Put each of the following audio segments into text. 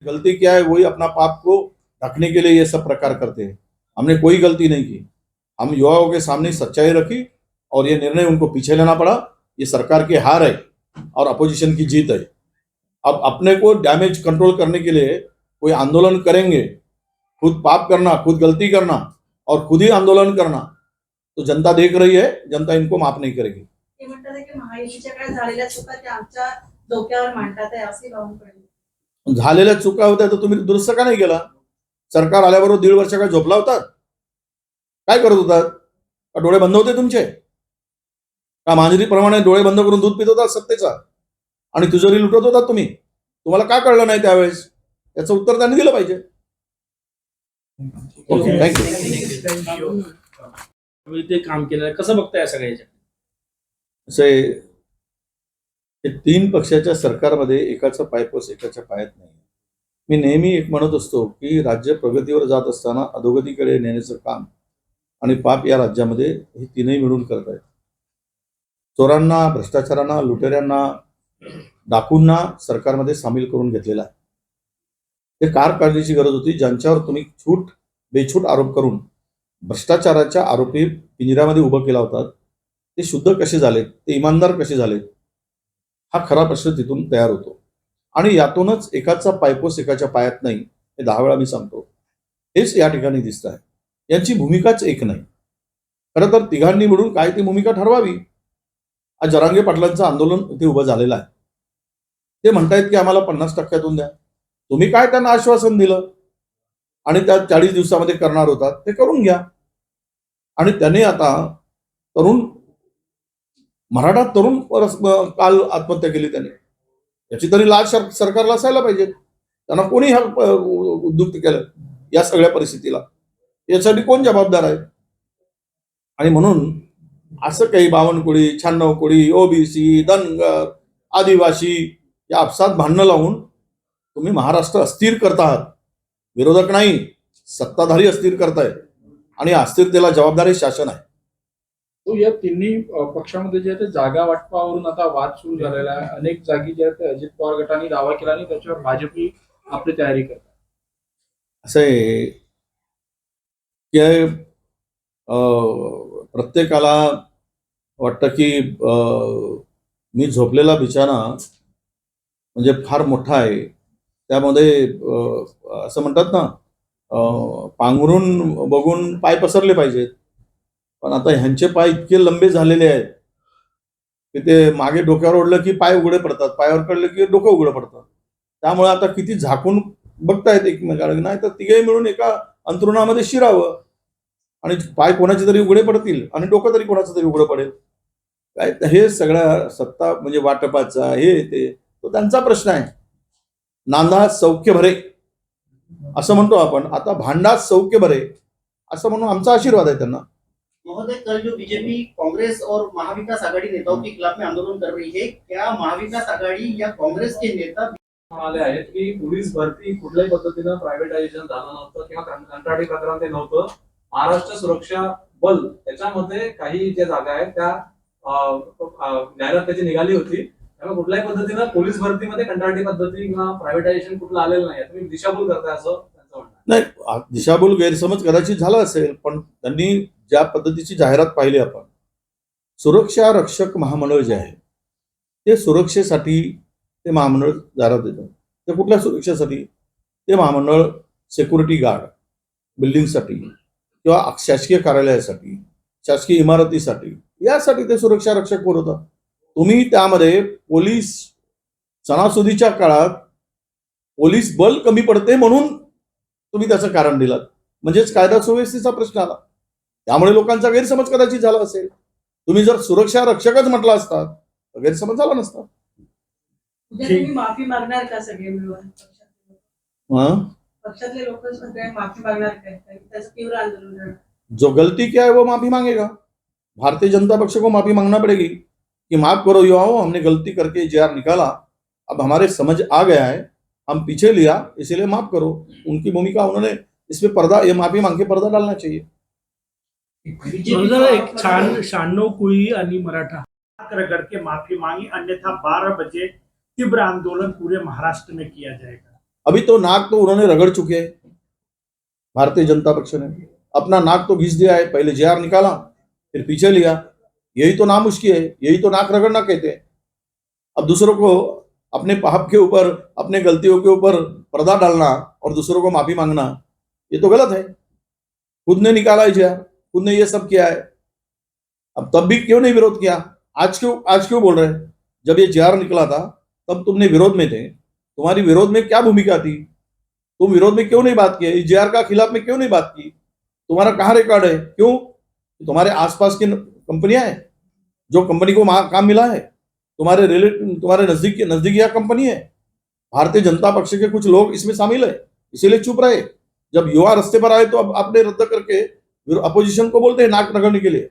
गलती क्या है, वही अपना पाप को ढकने के लिए ये सब प्रकार करते हैं। हमने कोई गलती नहीं की। हम युवाओं के सामने सच्चाई रखी और ये निर्णय उनको पीछे लेना पड़ा। ये सरकार की हार है और अपोजिशन की जीत है। अब अपने को डैमेज कंट्रोल करने के लिए कोई आंदोलन करेंगे, खुद पाप करना, खुद गलती करना और खुद ही आंदोलन करना, तो जनता देख रही है, जनता इनको माफ नहीं करेगी। ते म्हणतात की महायुतीच्या काळात झालेल्या चुका त्या आमच्या डोक्यावर मांडतात आहे असे लावून पडले। झालेल्या चुका होत्या तर तुम्ही दुरुस्त का नाही केला? सरकार आल्याबरोबर 1.5 वर्ष काय झोपला होता? काय करत होतात? का डोळे बंद होते तुमचे? का मांजरीप्रमाणे डोळे बंद करून दूध पित होता सत्तेचा आणि तिजोरी लुटत होता तुम्ही? तुम्हाला का कळलं नाही त्यावेळेस? याचं उत्तर त्यांनी दिलं पाहिजे. Okay, thank you. ते काम केलं कसं बघताय सगळ्याच्या? असे ते 3 पक्षाच्या सरकारमध्ये एकाचा पायपोस एकाच्या पायात नाही. मी नेहमी एक म्हणत असतो की राज्य प्रगतीवर जात असताना अधोगतीकडे नेण्याचं काम आणि पाप या राज्यामध्ये हे तीनही मिळून करत आहेत. चोरांना, भ्रष्टाचारांना, लुटेऱ्यांना, डाकूंना सरकारमध्ये सामील करून घेतलेला आहे. ते कार काढण्याची गरज होती. ज्यांच्यावर तुम्ही बेछूट आरोप करून भ्रष्टाचाराच्या आरोपी पिंजऱ्यामध्ये उभं केला होता, ते शुद्ध कसे झालेत, ते इमानदार कसे झालेत, हा खरा प्रश्न तिथून तयार होतो. आणि यातूनच एकाचा पायपोस एकाच्या पायात नाही हे 10 वेळा मी सांगतो. हेच या ठिकाणी दिसत आहे. यांची भूमिकाच एक नाही. खरं तर तिघांनी मिळून काय ती भूमिका ठरवावी. आज जरांगे पाटलांचं आंदोलन इथे उभं झालेलं आहे. ते म्हणतायत की आम्हाला 50% द्या. तुम्ही काय त्यांना आश्वासन दिलं आणि त्या 40 दिवसामध्ये करणार होतात ते करून घ्या. आणि त्याने आता मराठा तरुण काल आत्महत्या केली त्याने. याची तरी लाज सरकारला असायला पाहिजे. त्यांना कोणी हा उद्युक्त केलं या सगळ्या परिस्थितीला? यासाठी कोण जबाबदार आहे? आणि म्हणून असं काही 52 कोळी, 96 कोळी, ओबीसी, धनगर, आदिवासी या आपसात भांडणं लावून तुम्ही महाराष्ट्र अस्थिर करत आहात. विरोधक नाही, सत्ताधारी अस्थिर करतायत आणि अस्थिरतेला जबाबदारी शासन आहे. तो या तिन्ही पक्षामध्ये जे आहे ते जागा वाटपावरून आता वाद सुरू झालेला आहे. अनेक जागी जे आहे अजित पवार गटाने दावा केला आणि त्याच्यावर भाजपही आपली तयारी करतात. असं आहे की प्रत्येकाला वाटतं की मी झोपलेला बिछाना म्हणजे फार मोठा आहे. त्यामध्ये असं म्हणतात ना, पांघरून बघून पाय पसरले पाहिजेत. पण आता ह्यांचे पाय इतके लंबे झालेले आहेत की ते मागे डोक्यावर ओढलं की पाय उघडे पडतात, पायावर पडलं की डोकं उघडं पडतं. त्यामुळे आता किती झाकून बघतायत एकमेकाला, नाही तर तिघे मिळून एका अंथरुणामध्ये शिरावं आणि पाय कोणाचे तरी उघडे पडतील आणि डोकं तरी कोणाचं तरी उघडं पडेल. काय हे सगळ्या सत्ता म्हणजे वाटपाचा हे ते तो त्यांचा प्रश्न आहे. नांदा सौख्य भरे असं म्हणतो आपण, आता भांडात सौख्य भरे असं म्हणून आमचा आशीर्वाद आहे त्यांना. महोदय, कल जो बीजेपी कांग्रेस और महाविकास आघाड़ी नेताओं के खिलाफ में आंदोलन कर रही है, क्या महाविकास आघाड़ी या कांग्रेस के नेता म्हणाले आहेत की पोलीस भरती कुठल्याही पद्धतीनं प्रायव्हेटायझेशन झालं नव्हतं किंवा कंत्राटी प्रकरण ते नव्हतं. महाराष्ट्र सुरक्षा बल त्याच्यामध्ये काही ज्या जागा आहेत त्या जाहिरात त्याची निघाली होती. त्यामुळे कुठल्याही पद्धतीनं पोलीस भरतीमध्ये कंत्राटी पद्धती किंवा प्रायव्हेटायझेशन कुठलं आलेलं नाही. तुम्ही दिशाभूल करताय असं त्यांचं म्हणणं आहे. नाही, दिशाभूल गैरसमज कदाचित झाला असेल, पण त्यांनी ज्या पद्धतीची जाहिरात पाहिली आपण, सुरक्षा रक्षक महामंडळ जे आहे ते सुरक्षेसाठी ते महामंडळ जाहिरात देतं. ते कुठल्या सुरक्षेसाठी? ते महामंडळ सिक्युरिटी गार्ड, बिल्डिंगसाठी किंवा शासकीय कार्यालयासाठी, शासकीय इमारतीसाठी, यासाठी ते सुरक्षा रक्षक पुरवतात. तुम्ही त्यामध्ये पोलीस सणासुदीच्या काळात पोलीस बल कमी पडते म्हणून तुम्ही त्याचं कारण दिलात. म्हणजेच कायदा सुव्यवस्थेचा प्रश्न आला. त्यामुळे लोकांचा गैरसमज कदाचित झाला असेल. तुम्ही जर सुरक्षा रक्षकच म्हटला असता तर गैरसमज झाला नसता. तुम्ही माफी मागणार का सगळे मिळून? पक्षातले लोक सगळे माफी मागणार का? त्याचं तीव्र आंदोलन आहे. जो गलती किया है वो माफी मांगेगा. भारतीय जनता पक्ष को माफी मांगना पड़ेगी कि माफ करो युवाओं, हमने गलती करके JR निकाला, अब हमारे समझ आ गया है, हम पीछे लिया, इसीलिए माफ करो. उनकी भूमिका, उन्होंने इसमें पर्दा, ये माफी मांग के पर्दा डालना चाहिए. 96 कोळी आणि मराठा रगड़ के माफी मांगी, अन्यथा 12 बजे तीव्र आंदोलन पूरे महाराष्ट्र में किया जाएगा. अभी तो नाक तो उन्होंने रगड़ चुके हैं, भारतीय जनता पक्ष ने अपना नाक तो घिस दिया है। पहले जेआर निकाला, फिर पीछे लिया। यही तो नाम उसकी है, यही तो नाक रगड़ना कहते हैं। अब दूसरों को अपने पाप के ऊपर, अपने गलतियों के ऊपर पर्दा डालना और दूसरों को माफी मांगना, ये तो गलत है। खुद ने निकाला है जेआर, खुद ने ये सब किया है। अब तब भी क्यों नहीं विरोध किया? आज क्यों बोल रहे हैं? जब ये जेआर निकला था तब तुमने विरोध में थे, तुम्हारी विरोध में क्या भूमिका थी? तुम विरोध में क्यों नहीं बात की? इस जेआर का खिलाफ में क्यों नहीं बात की? तुम्हारा कहाँ रिकॉर्ड है? क्यों? तुम्हारे आसपास की कंपनियां हैं, जो कंपनी को काम मिला है, तुम्हारे नजदीकी कंपनी है। भारतीय जनता पक्ष के कुछ लोग इसमें शामिल है, इसीलिए चुप रहे। जब युवा रास्ते पर आए तो अब आपने रद्द करके अपोजिशन को बोलते हैं नाक रगड़ने के लिए,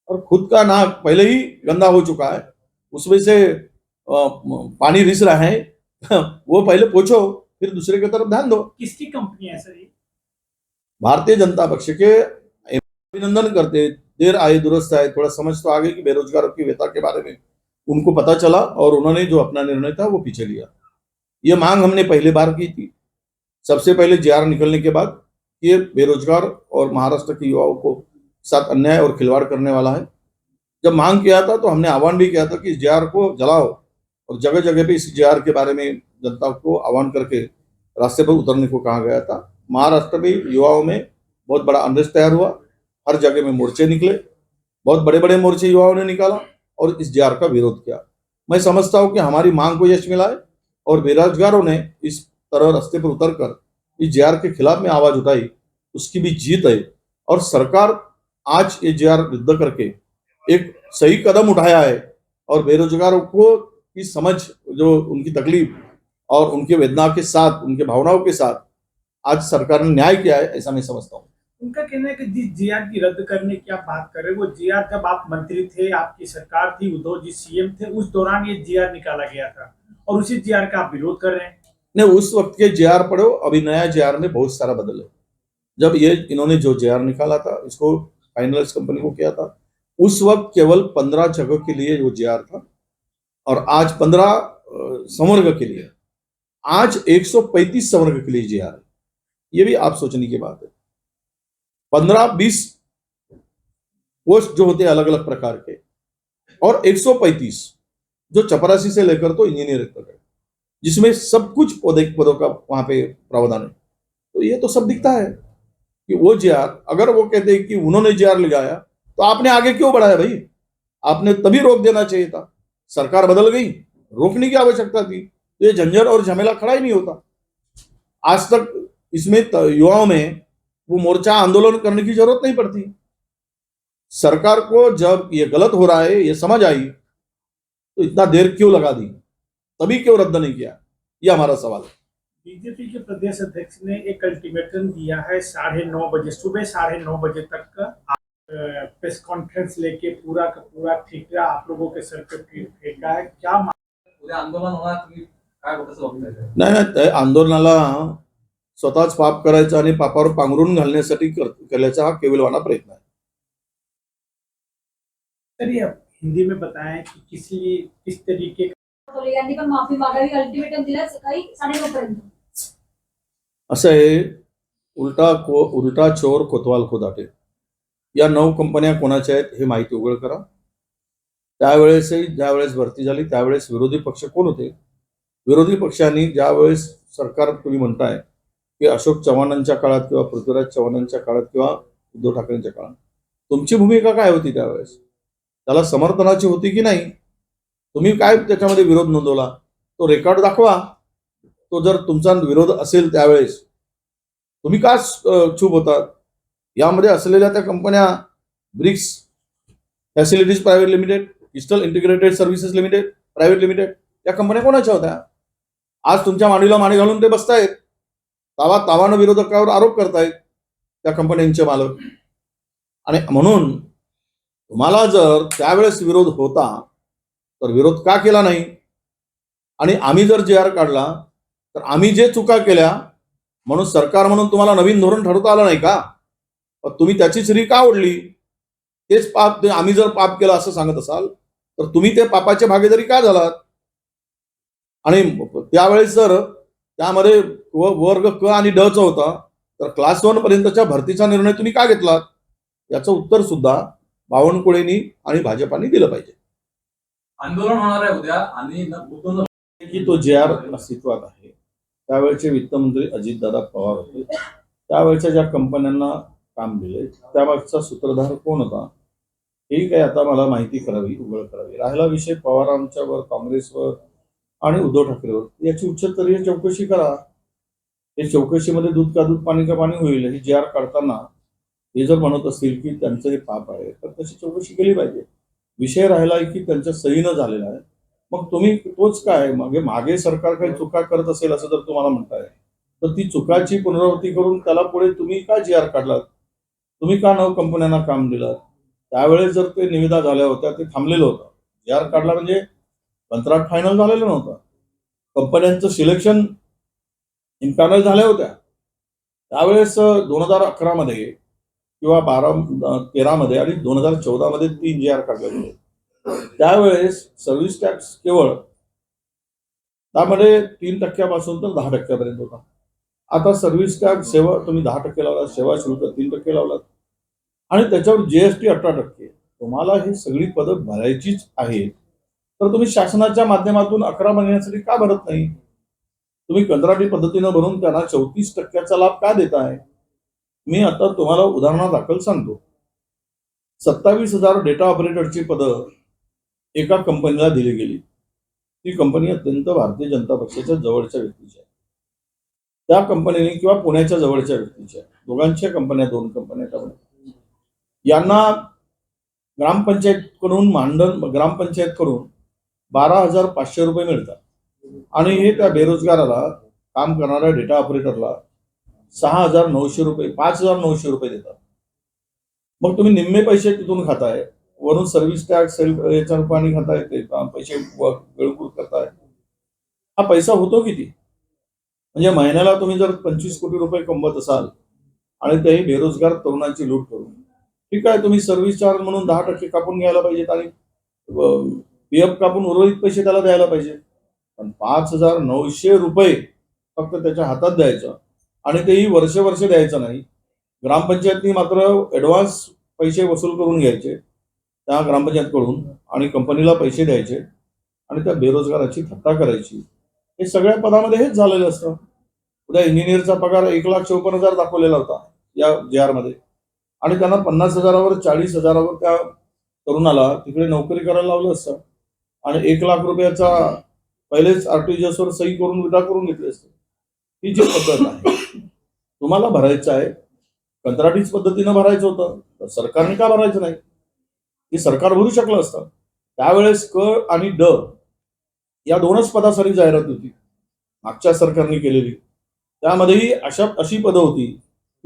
और खुद का नाक पहले ही गंदा हो चुका है, उसमें से पानी रिस रहा है। वो पहले पोछो, फिर दूसरे की तरफ ध्यान दो। किसकी कंपनी है सर ये? भारतीय जनता पक्ष के अभिनंदन करते, देर आए दुरुस्त आए। थोड़ा समझ तो आ गई कि बेरोजगारों की व्यथा के बारे में उनको पता चला और उन्होंने जो अपना निर्णय था वो पीछे लिया। ये मांग हमने पहले बार की थी, सबसे पहले जेआर निकलने के बाद। ये बेरोजगार और महाराष्ट्र के युवाओं को साथ अन्याय और खिलवाड़ करने वाला है। जब मांग किया था तो हमने आह्वान भी किया था कि इस जेआर को जलाओ, और जगह जगह पे इस जेआर के बारे में जनता को आह्वान करके रास्ते पर उतरने को कहा गया था। महाराष्ट्र में युवाओं में बहुत बड़ा अनरेस्ट तैयार हुआ, हर जगह में मोर्चे निकले, बहुत बड़े बड़े मोर्चे युवाओं ने निकाला और इस जेआर का विरोध किया। मैं समझता हूं कि हमारी मांग को यश मिला है और बेरोजगारों ने इस तरह रास्ते पर उतरकर इस जेआर के खिलाफ में आवाज उठाई, उसकी भी जीत है। और सरकार आज ये जेआर रद्द करके एक सही कदम उठाया है और बेरोजगारों को की समझ, जो उनकी तकलीफ और उनके वेदना के साथ, उनके भावनाओं के साथ आज सरकार ने न्याय किया है, ऐसा मैं समझता हूँ। उनका कहना है कि जिस जीआर की रद्द करने की आप बात कर रहे हैं, वो जीआर जब आप मंत्री थे, आपकी सरकार थी, उद्धव जी सीएम थे, उस दौरान ये जीआर निकाला गया था और उसी जीआर का आप विरोध कर रहे हैं। नहीं, उस वक्त के जेआर पढ़ो, अभी नया जेआर में बहुत सारा बदल है। जब ये इन्होंने जो जेआर निकाला था, इसको फाइनलाइज कंपनी को किया था, उस वक्त केवल 15 जगह के लिए वो जेआर था और आज 15 संवर्ग के लिए, आज 135 संवर्ग के लिए जेआर है। ये भी आप सोचने की बात है। 15-20 पोस्ट जो होते हैं अलग अलग प्रकार के, और 135 जो चपरासी से लेकर तो इंजीनियर तक है, जिसमें सब कुछ पदों का वहां पे प्रावधान है। तो ये तो सब दिखता है कि वो जेआर, अगर वो कहते हैं कि उन्होंने जेआर लगाया तो आपने आगे क्यों बढ़ाया भाई? आपने तभी रोक देना चाहिए था। सरकार बदल गई, रोकने की आवश्यकता थी, तो ये झंझट और झमेला खड़ा ही नहीं होता। आज तक इसमें युवाओं में वो मोर्चा आंदोलन करने की जरूरत नहीं पड़ती। सरकार को जब ये गलत हो रहा है ये समझ आई तो इतना देर क्यों लगा दी, तभी क्यों रद्द नहीं किया, ये हमारा सवाल है। बीजेपी के प्रदेश अध्यक्ष ने एक अल्टीमेटम दिया है, 9:30 बजे, सुबह 9:30 बजे तक का प्रेस कॉन्फ्रेंस लेके पूरा का पूरा ठेका आप लोगों के सर पे फेंका है। क्या उद्या आंदोलन होणार, तुम्ही काय कसं बघताय? नाही, आंदोलनाला स्वतःच पाप करायचं आणि पापावर पांघरून घालण्यासाठी केल्याचा हा केविलवाना प्रयत्न आहे। चलिए अब हिंदी में बताएं कि किस तरीके यांनी पण माफी मागावी, अल्टिमेटम दिला सकाळी 9:30 पर्यंत। असं आहे, उलटा चोर कोतवाल खोदाटे। या 9 कंपन्या कोणाच्या आहेत हे माहिती उघड करा। त्यावेळेसही ज्यावेळेस भरती झाली त्यावेळेस विरोधी पक्ष कोण होते? विरोधी पक्षांनी ज्यावेळेस सरकार, तुम्ही म्हणताय की अशोक चव्हाणांच्या काळात किंवा पृथ्वीराज चव्हाणांच्या काळात किंवा उद्धव ठाकरेंच्या काळात, तुमची भूमिका काय होती त्यावेळेस? त्याला समर्थनाची होती की नाही? तुम्ही काय त्याच्यामध्ये विरोध नोंदवला? तो रेकॉर्ड दाखवा। तो जर तुमचा विरोध असेल त्यावेळेस तुम्ही का चूप होतात? यामध्ये असलेल्या त्या कंपन्या, Brics facilities private limited, digital integrated services limited private limited, या कंपन्या कोणाच्या होत्या? आज तुमच्या मांडीला मांडी घालून ते बसतायत, तावानं विरोधकावर आरोप करतायत त्या कंपन्यांचे मालक। आणि म्हणून तुम्हाला जर त्यावेळेस विरोध होता तर विरोध का केला नाही? आणि आम्ही जर जेआर काढला तर आम्ही जे चुका केल्या म्हणून सरकार म्हणून तुम्हाला नवीन धोरण ठरवता आलं नाही का? तुम्ही त्याची श्री का ओढली? तेच पाप, आम्ही जर पाप केलं असं सांगत असाल तर तुम्ही ते पापाचे भागीदारी का झालात? आणि त्यावेळेस जर त्यामध्ये वर्ग क आणि ड चा होता, तर क्लास 1 पर्यंतच्या भरतीचा निर्णय तुम्ही का घेतलात? याचं उत्तर सुद्धा बावनकुळेंनी आणि भाजपाने दिलं पाहिजे. आंदोलन होणार आहे उद्या आणि उद्धव की तो जे आर अस्तित्वात आहे, त्यावेळचे वित्तमंत्री अजितदादा पवार होते. त्यावेळच्या ज्या कंपन्यांना काम दिले त्यामागचा सूत्रधार कोण होता हे काही आता मला माहिती करावी, उघड करावी. राहिला विषय पवारांच्यावर, काँग्रेसवर आणि उद्धव ठाकरेवर, याची उच्चस्तरीय चौकशी करा. हे चौकशीमध्ये दूध का दूध पाणी का पाणी होईल. हे जे आर काढताना हे जर म्हणत असतील की त्यांचं हे पाप आहे, तर तशी चौकशी केली पाहिजे. विषय राहिला आहे की त्यांच्या सहीनं झालेला आहे. मग तुम्ही तोच काय मागे सरकार काही चुका करत असेल असं जर तुम्हाला म्हणताय, तर ती चुकाची पुनरावृत्ती करून त्याला पुढे तुम्ही का जी आर काढलात? तुम्ही का 9 कंपन्यांना काम दिलं? त्यावेळेस जर ते निविदा झाल्या होत्या, ते थांबलेलं होतं. जी आर काढला म्हणजे कंत्राट फायनल झालेलं नव्हतं. कंपन्यांचं सिलेक्शन इम्पॅनल झाल्या होत्या. त्यावेळेस 2011 मध्ये किंवा 13 मध्ये आणि 2014 मध्ये 3 जी आर काढले होते. त्यावेळेस सर्व्हिस टॅक्स केवळ त्यामध्ये 3% तर 10% होता. आता सर्व्हिस टॅक्स सेवा तुम्ही 10% लावलात, सेवा शुल्क 3% लावलात आणि त्याच्यावर जीएसटी 18%. तुम्हाला ही सगळी पदं भरायचीच आहेत, तर तुम्ही शासनाच्या माध्यमातून 11 महिन्यासाठी का भरत नाही? तुम्ही कंत्राटी पद्धतीनं भरून त्यांना 34% लाभ का देताय? मी आता तुम्हाला उदाहरणादाखल सांगतो. 27,000 डेटा ऑपरेटरची पदं एका कंपनीला दिली गेली. ती कंपनी अत्यंत भारतीय जनता पक्षाच्या जवळच्या व्यक्तीची आहे. त्या कंपनीने किंवा पुण्याच्या जवळच्या व्यक्तीची आहे. दोघांच्या कंपन्या, 2 कंपन्या त्यामध्ये. यांना ग्रामपंचायतकडून 12,500 रुपये मिळतात आणि हे त्या बेरोजगाराला, काम करणाऱ्या डेटा ऑपरेटरला 6,900 रुपये, 5,900 रुपये देतात. मग तुम्ही निम्मे पैसे तिथून खाताय, वरून सर्व्हिस टॅक्स याच्या रूपाने खाताय, ते पैसे गळकूळ करताय. हा पैसा होतो किती? म्हणजे महिन्याला तुम्ही जर 25 कोटी रुपये कमवत असाल आणि तेही बेरोजगार तरुणांची लूट करून, ठीक आहे, तुम्ही सर्व्हिस चार्ज म्हणून 10% कापून घ्यायला पाहिजेत आणि पीएफ कापून उर्वरित पैसे त्याला द्यायला पाहिजे. पण 5,900 रुपये फक्त त्याच्या हातात द्यायचं आणि तेही वर्ष द्यायचं नाही. ग्रामपंचायतनी मात्र ऍडव्हान्स पैसे वसूल करून घ्यायचे त्या ग्रामपंचायतकडून आणि कंपनीला पैसे द्यायचे आणि त्या बेरोजगाराची थट्टा करायची. हे सगळ्या पदामध्ये हेच झालेलं असतं. उद्या इंजिनियरचा पगार 1,54,000 दाखवलेला होता या जे आर मध्ये आणि त्यांना 50,000वर 40,000वर त्या तरुणाला तिकडे नोकरी करायला लावलं असतं आणि 1,00,000 रुपयाचा पहिलेच आरटीजीएस वर सही करून विड्रॉ करून घेतले असते. ही जी पद्धत आहे, तुम्हाला भरायचं आहे, कंत्राटीच पद्धतीनं भरायचं होतं, तर सरकारने का भरायचं नाही? हे सरकार भरू शकलं असतं. त्यावेळेस क आणि ड या 2च पदासाठी जाहिरात होती मागच्या सरकारने केलेली. त्यामध्येही अशी पदं होती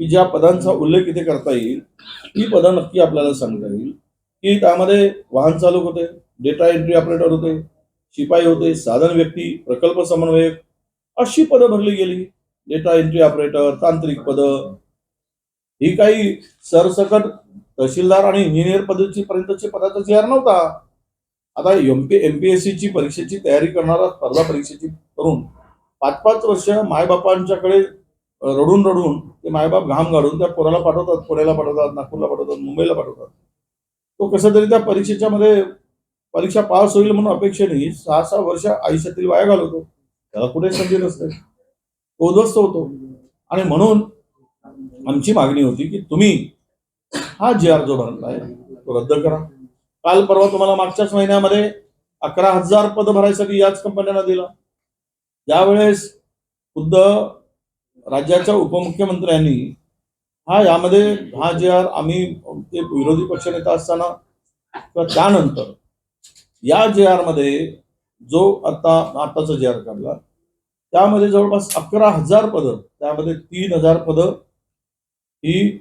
की ज्या पदांचा उल्लेख इथे करता येईल, ही पदं नक्की आपल्याला सांगता येईल की त्यामध्ये वाहन चालक होते, डेटा एंट्री ऑपरेटर होते, शिपाई होते, साधन व्यक्ती, प्रकल्प समन्वयक, अशी पदं भरली गेली. डेटा एंट्री ऑपरेटर, तांत्रिक पदं, ही काही सरसकट तहसीलदार आणि इंजिनियर पर्यंतचे पदाचा जी आर नव्हता. आता एमपीएससीची परीक्षेची तयारी करणारा, स्पर्धा परीक्षेची तरुण 5-5 वर्ष मायबापांच्याकडे रडून ते मायबाप घाम घालून त्या पोराला पाठवतात, पुण्याला पाठवतात, नागपूरला पाठवतात, मुंबईला पाठवतात. तो कसं तरी त्या परीक्षेच्या मध्ये परीक्षा पास होईल म्हणून अपेक्षेने 6-6 वर्ष आयुष्यातील वाया घालवतो. त्याला कुठे संधी नसते, तो उद्ध्वस्त होतो. आणि म्हणून आमची मागणी होती की तुम्ही हा जी आर जो भरलाय तो रद्द करा. काल परवा तुम्हाला मागच्याच महिन्यामध्ये 11,000 पदं भरायसाठी याच कंपन्यांना दिला. ज्यावेळेस खुद्द राज्याच्या उपमुख्यमंत्र्यांनी यामध्ये हा जे आर, आम्ही ते विरोधी पक्षनेता असताना त्यानंतर या जे आर मध्ये जो आताचा जे आर काढला, त्यामध्ये जवळपास 11,000 पदं, त्यामध्ये 3,000 पदं ही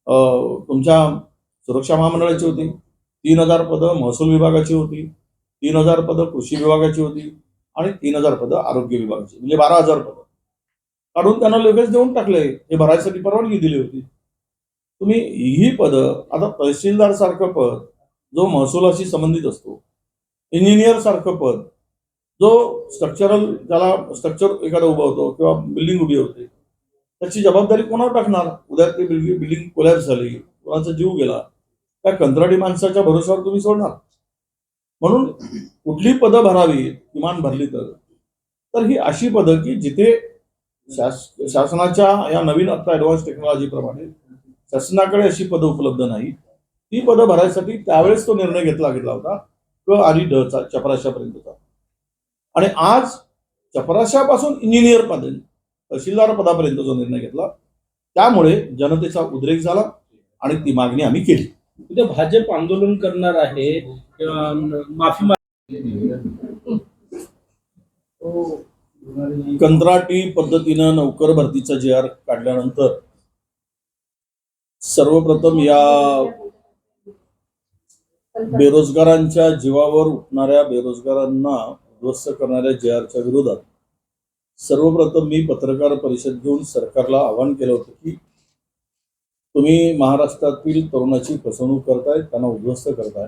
तुमच्या सुरक्षा महामंडळाची होती, 3,000 पदं महसूल विभागाची होती, 3,000 पदं कृषी विभागाची होती आणि 3,000 पदं आरोग्य विभागाची, म्हणजे 12,000 पदं काढून त्यांना लगेच देऊन टाकले. हे भरायसाठी परवानगी दिली होती. तुम्ही ही पदं, आता तहसीलदार सारखं पद जो महसुलाशी संबंधित असतो, इंजिनियर सारखं पद जो स्ट्रक्चरल, ज्याला स्ट्रक्चर एखादा उभं होतो किंवा बिल्डिंग उभी होते, त्याची जबाबदारी कोणावर टाकणार? उद्या ती बिल्डिंग कोलॅप्स झाली, कोणाचा जीव गेला, त्या कंत्राटी माणसाच्या भरोश्यावर तुम्ही सोडणार? म्हणून कुठली पदं भरावी, किमान भरली तर ही अशी पदं की जिथे शासनाच्या या नवीन आता ऍडव्हान्स टेक्नॉलॉजी प्रमाणे शासनाकडे अशी पदं उपलब्ध नाही. ती पदं भरायसाठी त्यावेळेस तो निर्णय घेतला होता क आणि ड चा चपराशापर्यंतचा. आणि आज चपराशापासून इंजिनियर पर्यंत तहसीलदार पदापर्यंत जो निर्णय घेतला, त्यामुळे जनतेचा उद्रेक झाला आणि ती मागणी आम्ही केली. उद्या भाजप आंदोलन करणार आहे, माफी कंत्राटी पद्धतीनं नोकर भरतीचा JR काढल्यानंतर सर्वप्रथम या बेरोजगारांच्या जीवावर उठणाऱ्या बेरोजगारांना उद्ध्वस्त करणाऱ्या JRच्या विरोधात सर्वप्रथम मी पत्रकार परिषद घेऊन सरकारला आवाहन केलं होतं की तुम्ही महाराष्ट्रातील तरुणाची फसवणूक करताय, त्यांना उद्ध्वस्त करताय.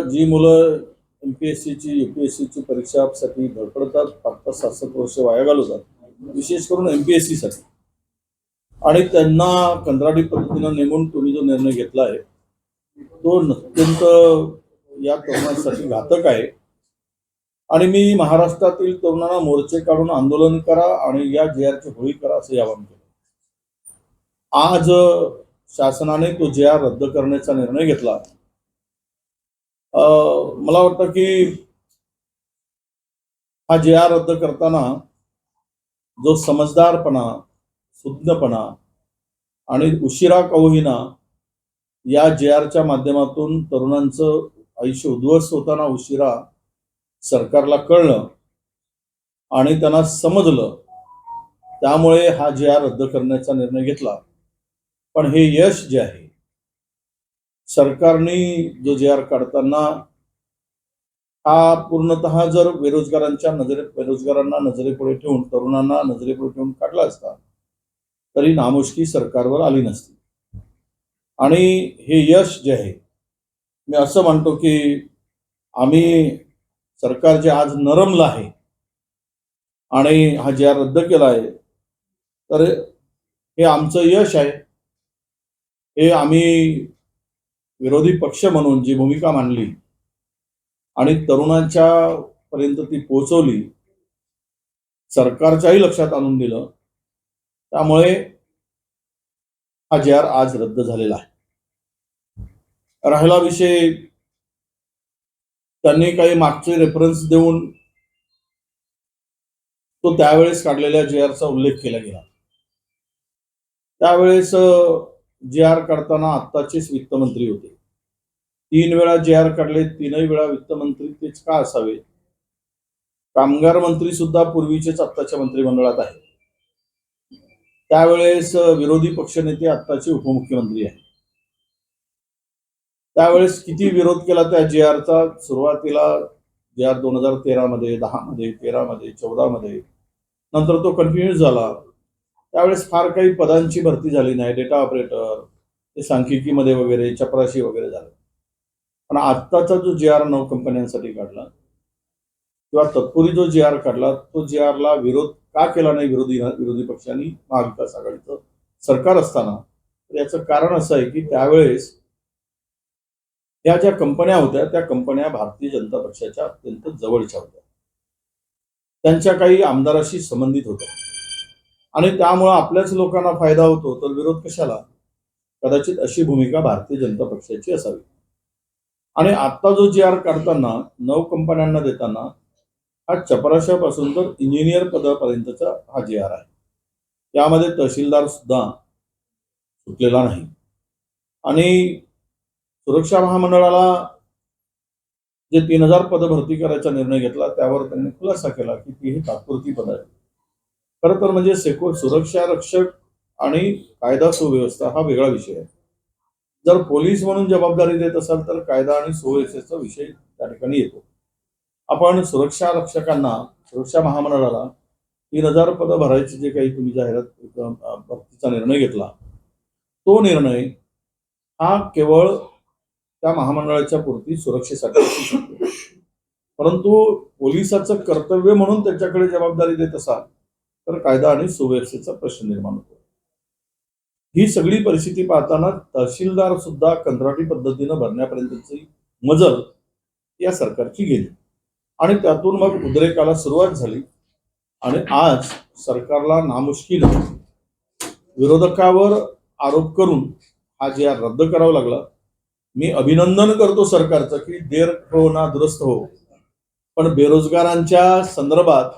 जी मुलं MPSCची UPSCची परीक्षासाठी धडपडतात, 5-7 वर्ष वाया घालवतात, विशेष करून MPSC साठी, आणि त्यांना कंत्राटी पद्धतीनं नेमून तुम्ही जो निर्णय घेतलाय तो अत्यंत या तरुणांसाठी घातक आहे. आणि मी महाराष्ट्रातील तरुणांना मोर्चे काढून आंदोलन करा आणि या JRची होळी करा असं आवाहन केलं. आज शासनाने तो JR रद्द करण्याचा निर्णय घेतला. मला वाटतं की हा JR रद्द करताना जो समजदारपणा, शुद्धपणा आणि उशिरा का होईना या JRच्या माध्यमातून तरुणांचं आयुष्य उद्ध्वस्त होताना उशिरा सरकारला कळलं आणि त्यांना समजलं, त्यामुळे हा JR रद्द करण्याचा निर्णय घेतला. पण हे यश जे आहे, सरकारने जो JR काढताना हा पूर्णतः जर बेरोजगारांना नजरेपुढे ठेवून, तरुणांना नजरेपुढे ठेवून काढला असता तरी नामुष्की सरकारवर आली नसती. आणि हे यश जे आहे, मी असं म्हणतो की आम्ही सरकार जे आज नरमलं आहे आणि हा JR रद्द केला आहे, तर हे आमचं यश आहे. हे आम्ही विरोधी पक्ष म्हणून जी भूमिका मांडली आणि तरुणांच्या पर्यंत ती पोहोचवली, सरकारच्याही लक्षात आणून दिलं, त्यामुळे हा JR आज रद्द झालेला आहे. राहिला विषय, त्यांनी काही मागचे रेफरन्स देऊन तो त्यावेळेस काढलेल्या JRचा उल्लेख केला गेला. त्यावेळेस JR काढताना आत्ताचेच वित्तमंत्री होते. 3 वेळा JR काढले, 3ही वेळा वित्तमंत्री तेच का असावे? कामगार मंत्री सुद्धा पूर्वीचेच आत्ताच्या मंत्रिमंडळात आहेत. त्यावेळेस विरोधी पक्षनेते आत्ताचे उपमुख्यमंत्री आहेत. त्यावेळेस किती विरोध केला त्या JRचा. सुरुवातीला JR 2013 मध्ये, 10 मध्ये, 13 मध्ये, 14 मध्ये, नंतर तो कंटिन्यूस झाला. त्यावेळेस फार काही पदांची भरती झाली नाही. डेटा ऑपरेटर, ते सांख्यिकीमध्ये वगैरे, चपराशी वगैरे झालं. पण आत्ताचा जो JR 9 कंपन्यांसाठी काढला किंवा तत्पूर्वी जो JR काढला, तो JRला विरोध का केला नाही विरोधी पक्षांनी, महाविकास आघाडीचं सरकार असताना? तर याचं कारण असं आहे की त्यावेळेस त्या ज्या कंपन्या होत्या त्या कंपन्या भारतीय जनता पक्षाच्या अत्यंत जवळच्या होत्या, त्यांच्या काही आमदाराशी संबंधित होत्या आणि त्यामुळे आपल्याच लोकांना फायदा होतो, तर विरोध कशाला? कदाचित अशी भूमिका भारतीय जनता पक्षाची असावी. आणि आता जो JR काढताना 9 कंपन्यांना देताना हा चपराशापासून तर इंजिनियर पदापर्यंतचा हा JR आहे. यामध्ये तहसीलदार सुद्धा सुटलेला नाही. आणि सुरक्षा महामंडळाला जे 3000 पदं भरती करायचा निर्णय घेतला, त्यावर त्यांनी खुलासा केला की ती ही तात्पुरती पदं आहेत. खरं तर म्हणजे सुरक्षा रक्षक आणि कायदा सुव्यवस्था हा वेगळा विषय आहे. जर पोलीस म्हणून जबाबदारी देत असाल तर कायदा आणि सुव्यवस्थेचा विषय त्या ठिकाणी येतो. आपण सुरक्षा रक्षकांना, सुरक्षा महामंडळाला 3000 पदं भरायची जे काही तुम्ही जाहिरात भरतीचा निर्णय घेतला, तो निर्णय हा केवळ त्या महामंडळाच्या पुरती सुरक्षेसाठी असू शकतो. परंतु पोलिसाचं कर्तव्य म्हणून त्याच्याकडे जबाबदारी देत असाल तर कायदा आणि सुव्यवस्थेचा प्रश्न निर्माण होतो. ही सगळी परिस्थिती पाहताना तहसीलदार सुद्धा कंत्राटी पद्धतीनं भरण्यापर्यंतची मजल या सरकारची गेली आणि त्यातून मग उद्रेकाला सुरुवात झाली आणि आज सरकारला नामुष्कीनं विरोधकावर आरोप करून हा जी रद्द करावा लागला. मी अभिनंदन करतो सरकारचं की देर हो ना दुरुस्त हो, पण बेरोजगारांच्या संदर्भात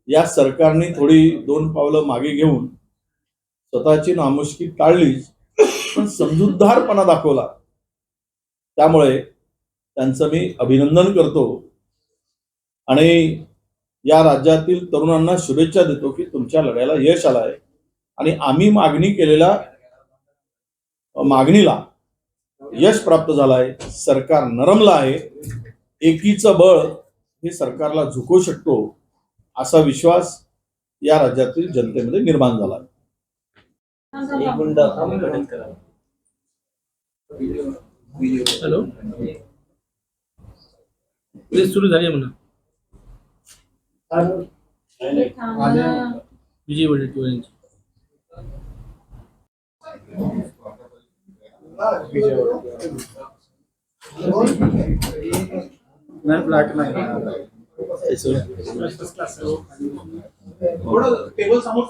या सरकारने थोडी 2 पावलं मागे घेऊन स्वतःची नामुष्की टाळलीच, पण समजूतदारपणा दाखवला. त्यामुळे त्यांचं मी अभिनंदन करतो आणि या राज्यातील तरुणांना शुभेच्छा देतो की तुमच्या लढ्याला यश आलं आहे आणि आम्ही मागणी केलेल्या मागणीला यश प्राप्त झालं आहे. सरकार नरमलं आहे. एकीचं बळ हे सरकारला झुकवू शकतो असा विश्वास या राज्यातील जनतेमध्ये निर्माण झाला आहे. हॅलो, प्लीज सुरू झाली म्हणा. विजय वडेट्टीवार यांची. नाही ब्लॅक नाही. फर्स्ट क्लास थोडं टेबल समोर